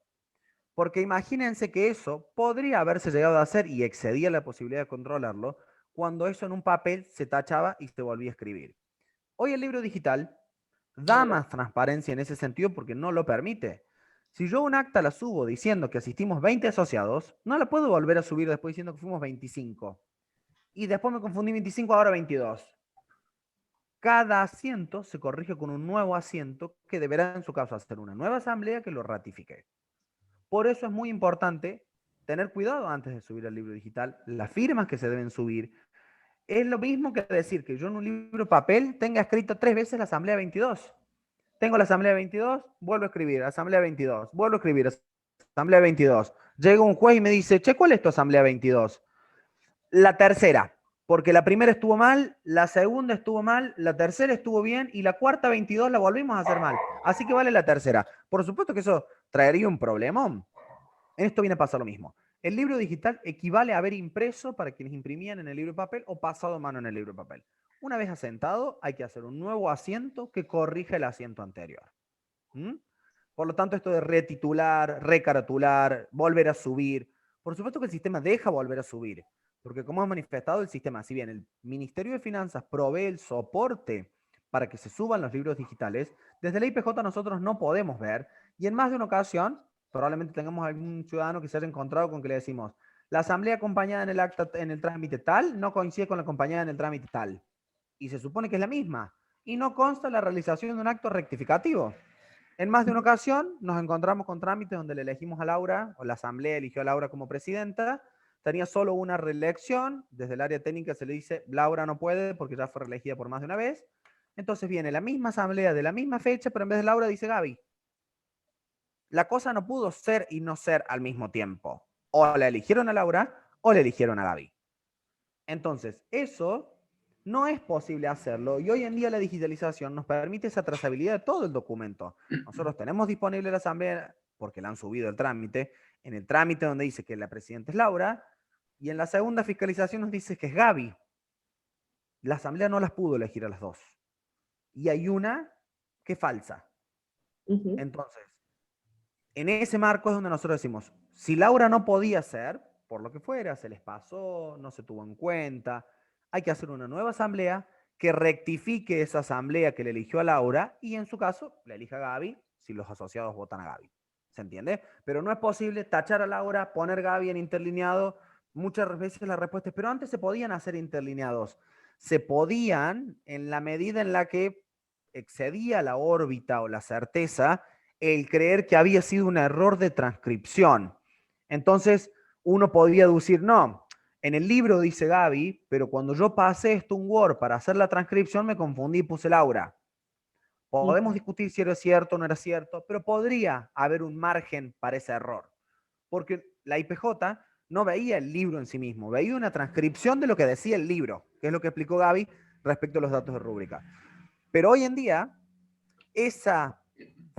Porque imagínense que eso podría haberse llegado a hacer y excedía la posibilidad de controlarlo cuando eso en un papel se tachaba y se volvía a escribir. Hoy el libro digital da más transparencia en ese sentido porque no lo permite. Si yo un acta la subo diciendo que asistimos 20 asociados, no la puedo volver a subir después diciendo que fuimos 25. Y después me confundí 25, ahora 22. Cada asiento se corrige con un nuevo asiento que deberá en su caso hacer una nueva asamblea que lo ratifique. Por eso es muy importante tener cuidado antes de subir el libro digital, las firmas que se deben subir. Es lo mismo que decir que yo en un libro papel tenga escrito 3 veces la asamblea 22. Tengo la asamblea 22, vuelvo a escribir, asamblea 22, vuelvo a escribir, asamblea 22. Llega un juez y me dice, che, ¿cuál es tu asamblea 22? La tercera, porque la primera estuvo mal, la segunda estuvo mal, la tercera estuvo bien y la cuarta 22 la volvimos a hacer mal. Así que vale la tercera. Por supuesto que eso traería un problemón. En esto viene a pasar lo mismo. El libro digital equivale a haber impreso para quienes imprimían en el libro de papel o pasado a mano en el libro de papel. Una vez asentado, hay que hacer un nuevo asiento que corrija el asiento anterior. ¿Mm? Por lo tanto, esto de retitular, recaratular, volver a subir, por supuesto que el sistema deja volver a subir, porque como hemos manifestado, el sistema, si bien el Ministerio de Finanzas provee el soporte para que se suban los libros digitales, desde la IPJ nosotros no podemos ver, y en más de una ocasión, probablemente tengamos algún ciudadano que se haya encontrado con que le decimos, la asamblea acompañada en el acta, en el trámite tal, no coincide con la acompañada en el trámite tal, y se supone que es la misma, y no consta la realización de un acto rectificativo. En más de una ocasión nos encontramos con trámites donde le elegimos a Laura, o la asamblea eligió a Laura como presidenta, tenía solo una reelección, desde el área técnica se le dice, Laura no puede porque ya fue reelegida por más de una vez, entonces viene la misma asamblea de la misma fecha, pero en vez de Laura dice Gaby. La cosa no pudo ser y no ser al mismo tiempo. O la eligieron a Laura o la eligieron a Gaby. Entonces, eso no es posible hacerlo y hoy en día la digitalización nos permite esa trazabilidad de todo el documento. Nosotros tenemos disponible la asamblea porque la han subido el trámite, en el trámite donde dice que la presidenta es Laura y en la segunda fiscalización nos dice que es Gaby. La asamblea no las pudo elegir a las dos. Y hay una que es falsa. Entonces, en ese marco es donde nosotros decimos, si Laura no podía ser, por lo que fuera, se les pasó, no se tuvo en cuenta, hay que hacer una nueva asamblea que rectifique esa asamblea que le eligió a Laura y en su caso la elija a Gaby si los asociados votan a Gaby. ¿Se entiende? Pero no es posible tachar a Laura, poner Gaby en interlineado. Muchas veces la respuesta es, pero antes se podían hacer interlineados. Se podían en la medida en la que excedía la órbita o la certeza el creer que había sido un error de transcripción. Entonces, uno podía deducir, no, en el libro dice Gaby, pero cuando yo pasé esto un Word para hacer la transcripción me confundí y puse Laura. Podemos discutir si era cierto o no era cierto, pero podría haber un margen para ese error. Porque la IPJ no veía el libro en sí mismo, veía una transcripción de lo que decía el libro, que es lo que explicó Gaby respecto a los datos de rúbrica. Pero hoy en día, esa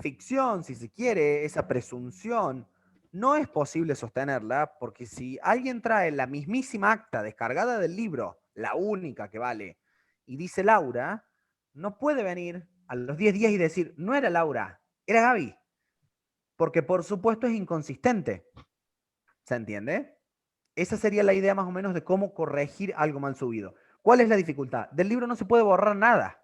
ficción, si se quiere, esa presunción, no es posible sostenerla porque si alguien trae la mismísima acta descargada del libro, la única que vale, y dice Laura, no puede venir a los 10 días y decir, no era Laura, era Gaby. Porque por supuesto es inconsistente. ¿Se entiende? Esa sería la idea más o menos de cómo corregir algo mal subido. ¿Cuál es la dificultad? Del libro no se puede borrar nada.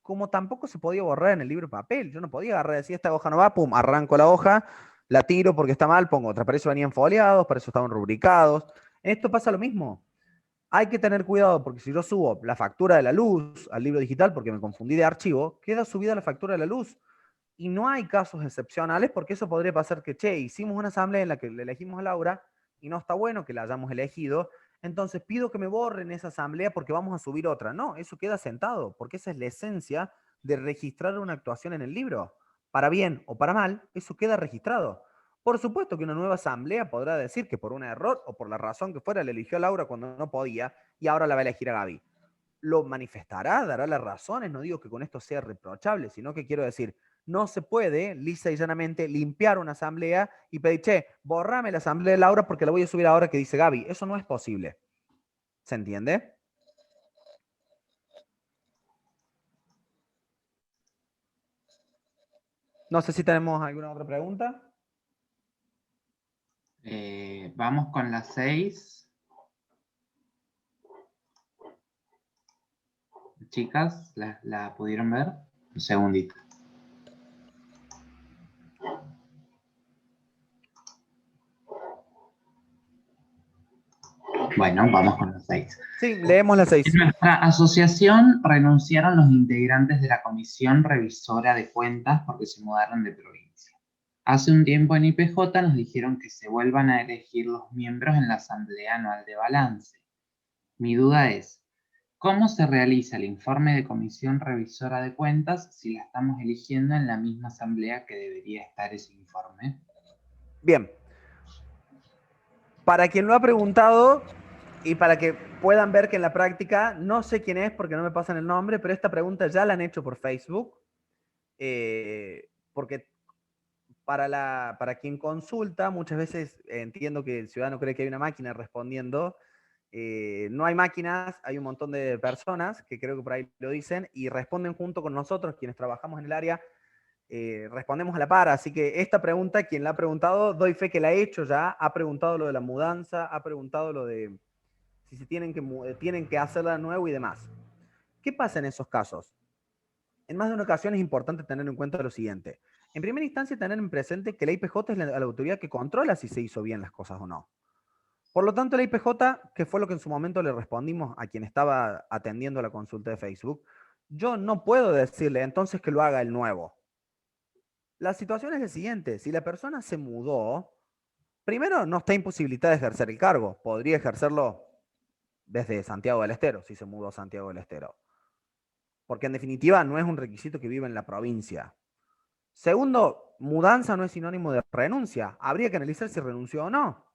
Como tampoco se podía borrar en el libro de papel. Yo no podía agarrar y decir, esta hoja no va, pum, arranco la hoja, la tiro porque está mal, pongo otra. Para eso venían foliados, para eso estaban rubricados. En esto pasa lo mismo. Hay que tener cuidado porque si yo subo la factura de la luz al libro digital porque me confundí de archivo, queda subida la factura de la luz. Y no hay casos excepcionales porque eso podría pasar que, che, hicimos una asamblea en la que le elegimos a Laura y no está bueno que la hayamos elegido, entonces pido que me borren esa asamblea porque vamos a subir otra. No, eso queda sentado, porque esa es la esencia de registrar una actuación en el libro. Para bien o para mal, eso queda registrado. Por supuesto que una nueva asamblea podrá decir que por un error o por la razón que fuera le eligió a Laura cuando no podía y ahora la va a elegir a Gaby. lo manifestará, dará las razones, no digo que con esto sea reprochable, sino que quiero decir, no se puede, lisa y llanamente, limpiar una asamblea y pedir, che, borrame la asamblea de Laura porque la voy a subir ahora que dice Gaby. Eso no es posible. ¿Se entiende? No sé si tenemos alguna otra pregunta. Vamos con las 6. Chicas, ¿la pudieron ver? Un segundito. Bueno, vamos con las 6. Sí, leemos las 6. En nuestra asociación renunciaron los integrantes de la Comisión Revisora de Cuentas porque se mudaron de provincia. Hace un tiempo en IPJ nos dijeron que se vuelvan a elegir los miembros en la Asamblea Anual de Balance. Mi duda es, ¿cómo se realiza el informe de Comisión Revisora de Cuentas si la estamos eligiendo en la misma asamblea que debería estar ese informe? Bien. Para quien lo ha preguntado y para que puedan ver que en la práctica, no sé quién es porque no me pasan el nombre, pero esta pregunta ya la han hecho por Facebook. Porque para quien consulta, muchas veces entiendo que el ciudadano cree que hay una máquina respondiendo. No hay máquinas, hay un montón de personas que creo que por ahí lo dicen y responden junto con nosotros, quienes trabajamos en el área, respondemos a la par. Así que esta pregunta, quien la ha preguntado, doy fe que la ha hecho ya, ha preguntado lo de la mudanza, ha preguntado lo de si se tienen que hacerla de nuevo y demás. ¿Qué pasa en esos casos? En más de una ocasión es importante tener en cuenta lo siguiente. En primera instancia, tener en presente que la IPJ es la autoridad que controla si se hizo bien las cosas o no. Por lo tanto, la IPJ, que fue lo que en su momento le respondimos a quien estaba atendiendo la consulta de Facebook, yo no puedo decirle entonces que lo haga el nuevo. La situación es la siguiente. Si la persona se mudó, primero no está imposibilitada de ejercer el cargo. Podría ejercerlo desde Santiago del Estero, si se mudó a Santiago del Estero. Porque en definitiva no es un requisito que viva en la provincia. Segundo, mudanza no es sinónimo de renuncia. Habría que analizar si renunció o no.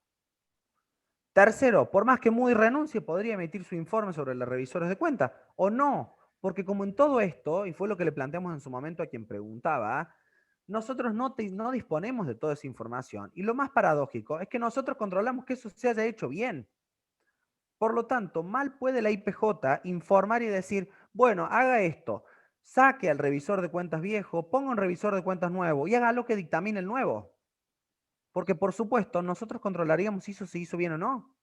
Tercero, por más que mude y renuncie, podría emitir su informe sobre los revisores de cuentas. O no, porque como en todo esto, y fue lo que le planteamos en su momento a quien preguntaba, nosotros no disponemos de toda esa información. Y lo más paradójico es que nosotros controlamos que eso se haya hecho bien. Por lo tanto, mal puede la IPJ informar y decir, bueno, haga esto, saque al revisor de cuentas viejo, ponga un revisor de cuentas nuevo y haga lo que dictamine el nuevo. Porque, por supuesto, nosotros controlaríamos si eso se hizo bien o no.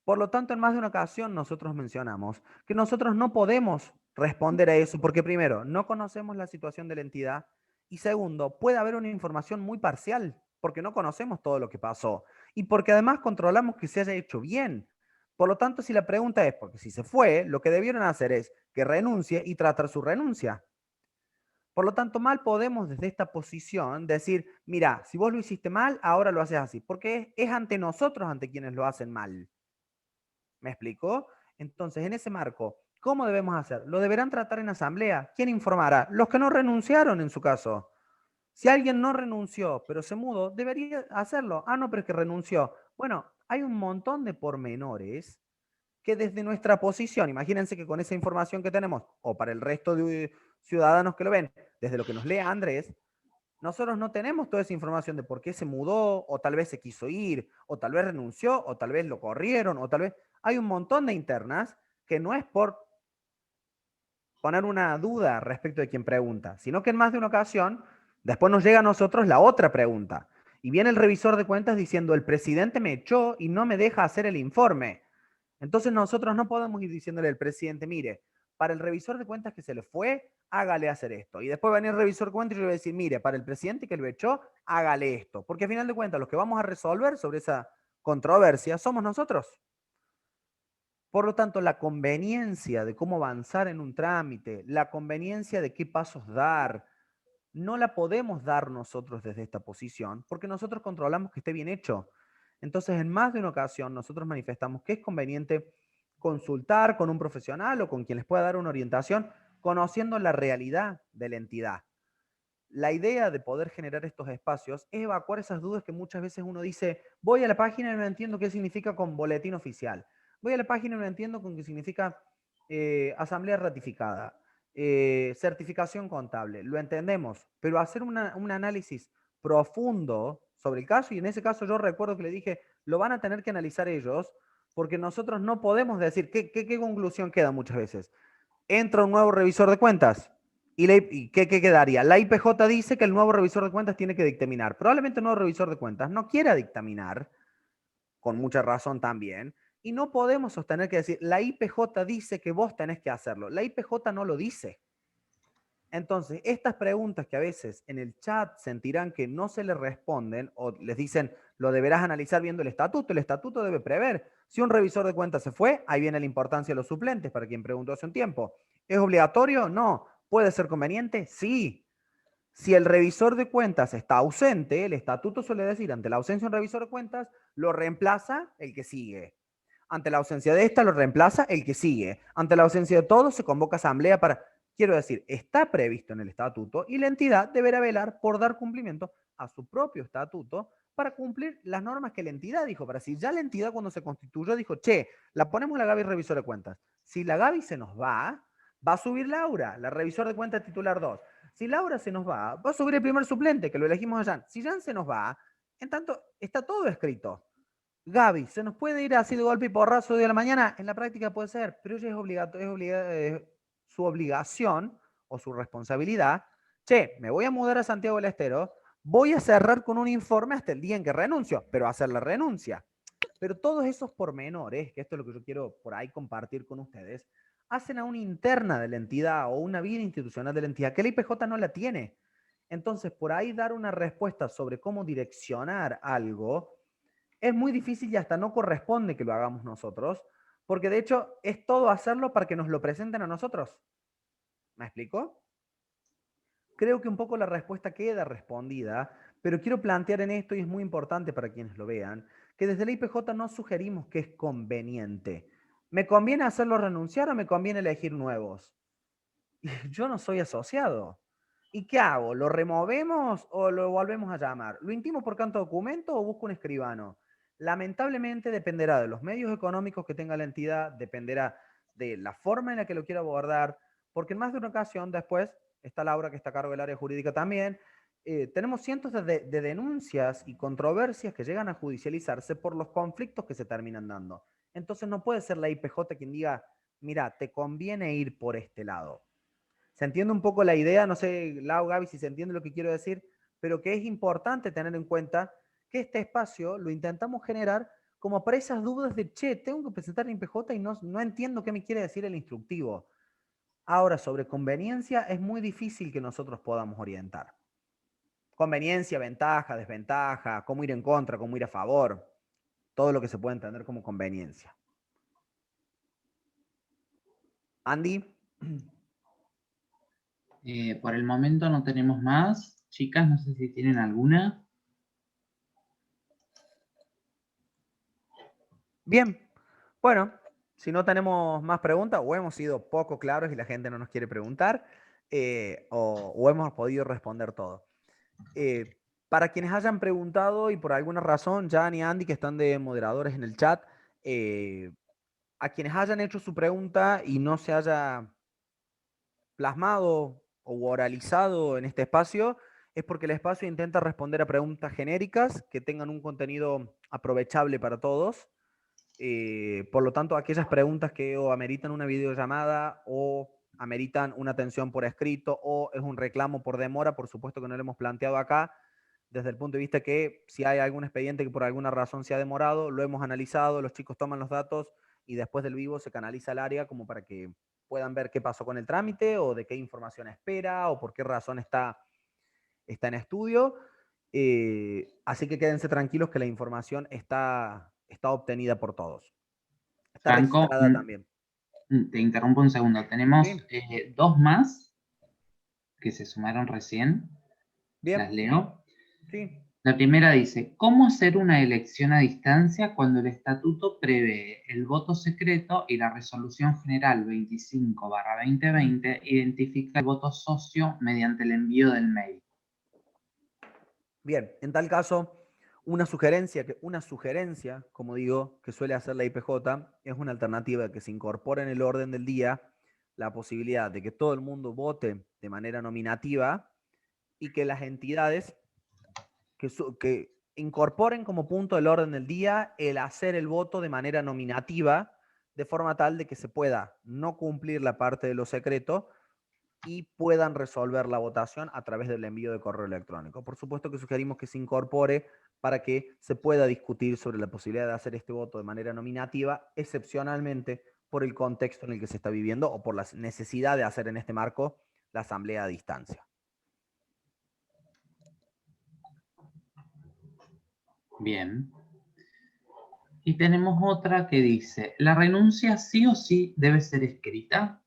Por lo tanto, en más de una ocasión nosotros mencionamos que nosotros no podemos responder a eso porque, primero, no conocemos la situación de la entidad y, segundo, puede haber una información muy parcial porque no conocemos todo lo que pasó y porque además controlamos que se haya hecho bien. Por lo tanto, si la pregunta es, porque si se fue, lo que debieron hacer es que renuncie y tratar su renuncia. Por lo tanto, mal podemos desde esta posición decir, mira, si vos lo hiciste mal, ahora lo haces así, porque es ante nosotros ante quienes lo hacen mal. ¿Me explicó? Entonces, en ese marco, ¿cómo debemos hacer? Lo deberán tratar en asamblea. ¿Quién informará? Los que no renunciaron en su caso. Si alguien no renunció, pero se mudó, debería hacerlo. Ah, no, pero es que renunció. Bueno, hay un montón de pormenores que desde nuestra posición, imagínense que con esa información que tenemos, o para el resto de ciudadanos que lo ven, desde lo que nos lea Andrés, nosotros no tenemos toda esa información de por qué se mudó, o tal vez se quiso ir, o tal vez renunció, o tal vez lo corrieron, o tal vez... Hay un montón de internas que no es por poner una duda respecto de quien pregunta, sino que en más de una ocasión, después nos llega a nosotros la otra pregunta. Y viene el revisor de cuentas diciendo, el presidente me echó y no me deja hacer el informe. Entonces nosotros no podemos ir diciéndole al presidente, mire, para el revisor de cuentas que se le fue, hágale hacer esto. Y después va a venir el revisor de cuentas y le va a decir, mire, para el presidente que lo echó, hágale esto. Porque al final de cuentas, los que vamos a resolver sobre esa controversia somos nosotros. Por lo tanto, la conveniencia de cómo avanzar en un trámite, la conveniencia de qué pasos dar, no la podemos dar nosotros desde esta posición, porque nosotros controlamos que esté bien hecho. Entonces, en más de una ocasión, nosotros manifestamos que es conveniente consultar con un profesional o con quien les pueda dar una orientación, conociendo la realidad de la entidad. La idea de poder generar estos espacios es evacuar esas dudas que muchas veces uno dice, voy a la página y no entiendo qué significa con boletín oficial. Voy a la página y no entiendo con qué significa asamblea ratificada, certificación contable, lo entendemos, pero hacer un análisis profundo sobre el caso, y en ese caso yo recuerdo que le dije, lo van a tener que analizar ellos, porque nosotros no podemos decir, ¿qué conclusión queda muchas veces? Entra un nuevo revisor de cuentas, ¿y qué quedaría? La IPJ dice que el nuevo revisor de cuentas tiene que dictaminar. Probablemente el nuevo revisor de cuentas no quiera dictaminar, con mucha razón también, y no podemos sostener que decir, la IPJ dice que vos tenés que hacerlo. La IPJ no lo dice. Entonces, estas preguntas que a veces en el chat sentirán que no se les responden o les dicen, lo deberás analizar viendo el estatuto debe prever. Si un revisor de cuentas se fue, ahí viene la importancia de los suplentes, para quien preguntó hace un tiempo. ¿Es obligatorio? No. ¿Puede ser conveniente? Sí. Si el revisor de cuentas está ausente, el estatuto suele decir, ante la ausencia de un revisor de cuentas, lo reemplaza el que sigue. Ante la ausencia de esta, lo reemplaza el que sigue. Ante la ausencia de todos, se convoca asamblea para... Quiero decir, está previsto en el estatuto y la entidad deberá velar por dar cumplimiento a su propio estatuto para cumplir las normas que la entidad dijo. Para si ya la entidad cuando se constituyó dijo, che, la ponemos la Gaby revisor de cuentas. Si la Gaby se nos va a subir Laura, la revisor de cuentas titular 2. Si Laura se nos va a subir el primer suplente, que lo elegimos a Jan. Si Jan se nos va, en tanto, está todo escrito. Gaby, ¿se nos puede ir así de golpe y porrazo de la mañana? En la práctica puede ser, pero ella es su obligación o su responsabilidad. Che, me voy a mudar a Santiago del Estero, voy a cerrar con un informe hasta el día en que renuncio, pero hacer la renuncia. Pero todos esos pormenores, que esto es lo que yo quiero por ahí compartir con ustedes, hacen a una interna de la entidad o una vida institucional de la entidad que la IPJ no la tiene. Entonces, por ahí dar una respuesta sobre cómo direccionar algo es muy difícil y hasta no corresponde que lo hagamos nosotros, porque de hecho es todo hacerlo para que nos lo presenten a nosotros. ¿Me explico? Creo que un poco la respuesta queda respondida, pero quiero plantear en esto, y es muy importante para quienes lo vean, que desde la IPJ no sugerimos que es conveniente. ¿Me conviene hacerlo renunciar o me conviene elegir nuevos? Yo no soy asociado. ¿Y qué hago? ¿Lo removemos o lo volvemos a llamar? ¿Lo intimo por canto documento o busco un escribano? Lamentablemente dependerá de los medios económicos que tenga la entidad, dependerá de la forma en la que lo quiera abordar, porque en más de una ocasión después, está Laura que está a cargo del área jurídica también, tenemos cientos de denuncias y controversias que llegan a judicializarse por los conflictos que se terminan dando. Entonces no puede ser la IPJ quien diga, mira, te conviene ir por este lado. ¿Se entiende un poco la idea? No sé, Lau, Gaby, si se entiende lo que quiero decir, pero que es importante tener en cuenta que este espacio lo intentamos generar como para esas dudas de, che, tengo que presentar el IPJ y no entiendo qué me quiere decir el instructivo. Ahora, sobre conveniencia, es muy difícil que nosotros podamos orientar. Conveniencia, ventaja, desventaja, cómo ir en contra, cómo ir a favor, todo lo que se puede entender como conveniencia. Andy. Por el momento no tenemos más. Chicas, no sé si tienen alguna. Bien, bueno, si no tenemos más preguntas o hemos sido poco claros y la gente no nos quiere preguntar, o hemos podido responder todo. Para quienes hayan preguntado y por alguna razón, Jan y Andy, que están de moderadores en el chat, a quienes hayan hecho su pregunta y no se haya plasmado o oralizado en este espacio, es porque el espacio intenta responder a preguntas genéricas que tengan un contenido aprovechable para todos. Por lo tanto, aquellas preguntas que o ameritan una videollamada o ameritan una atención por escrito o es un reclamo por demora, por supuesto que no lo hemos planteado acá, desde el punto de vista que si hay algún expediente que por alguna razón se ha demorado, lo hemos analizado, los chicos toman los datos y después del vivo se canaliza al área como para que puedan ver qué pasó con el trámite o de qué información espera o por qué razón está en estudio. Así que quédense tranquilos que la información está obtenida por todos. Está Franco, registrada también. te interrumpo un segundo. Tenemos Sí. dos más que se sumaron recién. Bien. Las leo. Sí. La primera dice, ¿cómo hacer una elección a distancia cuando el estatuto prevé el voto secreto y la resolución general 25/2020 identifica el voto socio mediante el envío del mail? Bien, en tal caso, una sugerencia, como digo, que suele hacer la IPJ, es una alternativa que se incorpore en el orden del día la posibilidad de que todo el mundo vote de manera nominativa y que las entidades que incorporen como punto del orden del día el hacer el voto de manera nominativa, de forma tal de que se pueda no cumplir la parte de lo secreto y puedan resolver la votación a través del envío de correo electrónico. Por supuesto que sugerimos que se incorpore para que se pueda discutir sobre la posibilidad de hacer este voto de manera nominativa, excepcionalmente por el contexto en el que se está viviendo o por la necesidad de hacer en este marco la asamblea a distancia. Bien. Y tenemos otra que dice, ¿la renuncia sí o sí debe ser escrita?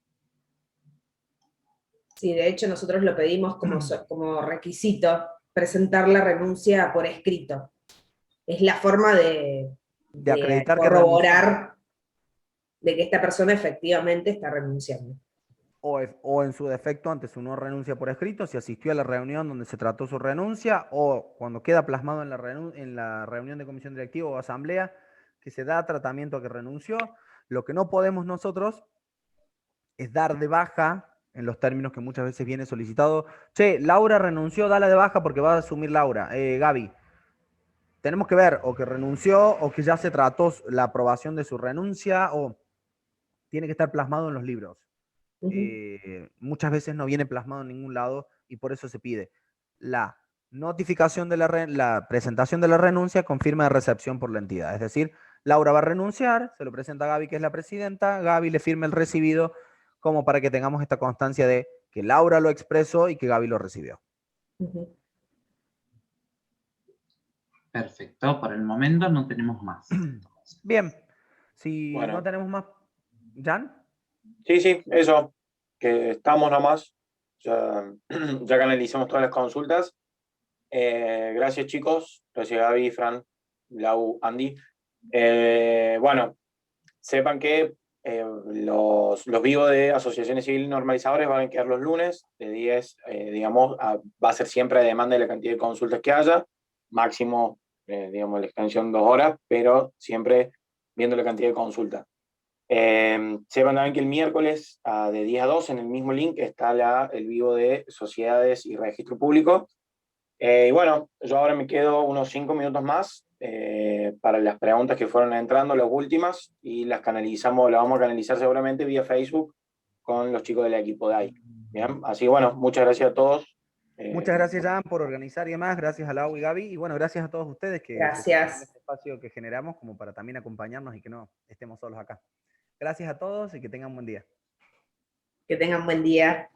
Sí, de hecho nosotros lo pedimos como requisito, presentar la renuncia por escrito. Es la forma de acreditar que corroborar de que esta persona efectivamente está renunciando. O en su defecto, ante su no renuncia por escrito, si asistió a la reunión donde se trató su renuncia, o cuando queda plasmado en la reunión de comisión directiva o asamblea, que se da tratamiento a que renunció. Lo que no podemos nosotros es dar de baja, en los términos que muchas veces viene solicitado, che, Laura renunció, dala de baja porque va a asumir Laura. Gaby, tenemos que ver o que renunció o que ya se trató la aprobación de su renuncia o tiene que estar plasmado en los libros. Muchas veces no viene plasmado en ningún lado y por eso se pide la notificación de la presentación de la renuncia con firma de recepción por la entidad. Es decir, Laura va a renunciar, se lo presenta a Gaby, que es la presidenta, Gaby le firma el recibido como para que tengamos esta constancia de que Laura lo expresó y que Gaby lo recibió. Perfecto, por el momento no tenemos más. Bien, si Bueno. no tenemos más, ¿Jan? Sí, eso, que estamos nomás, ya, ya canalizamos todas las consultas. Gracias chicos, gracias Gaby, Fran, Lau, Andy. Bueno, sepan que los vivos de asociaciones civiles normalizadores van a quedar los lunes, de 10, digamos, va a ser siempre a demanda de la cantidad de consultas que haya, máximo, digamos, la extensión 2 horas, pero siempre viendo la cantidad de consultas. Sepan también que el miércoles de 10 a 2 en el mismo link está el vivo de sociedades y registro público. Y bueno, yo ahora me quedo unos 5 minutos más para las preguntas que fueron entrando, las últimas, y las vamos a canalizar seguramente vía Facebook con los chicos del equipo de ahí. Bien, así que bueno, muchas gracias a todos. Muchas gracias, Jan, por organizar y demás. Gracias a Lau y Gaby. Y bueno, gracias a todos ustedes que Gracias. este espacio que generamos como para también acompañarnos y que no estemos solos acá. Gracias a todos y que tengan un buen día. Que tengan buen día.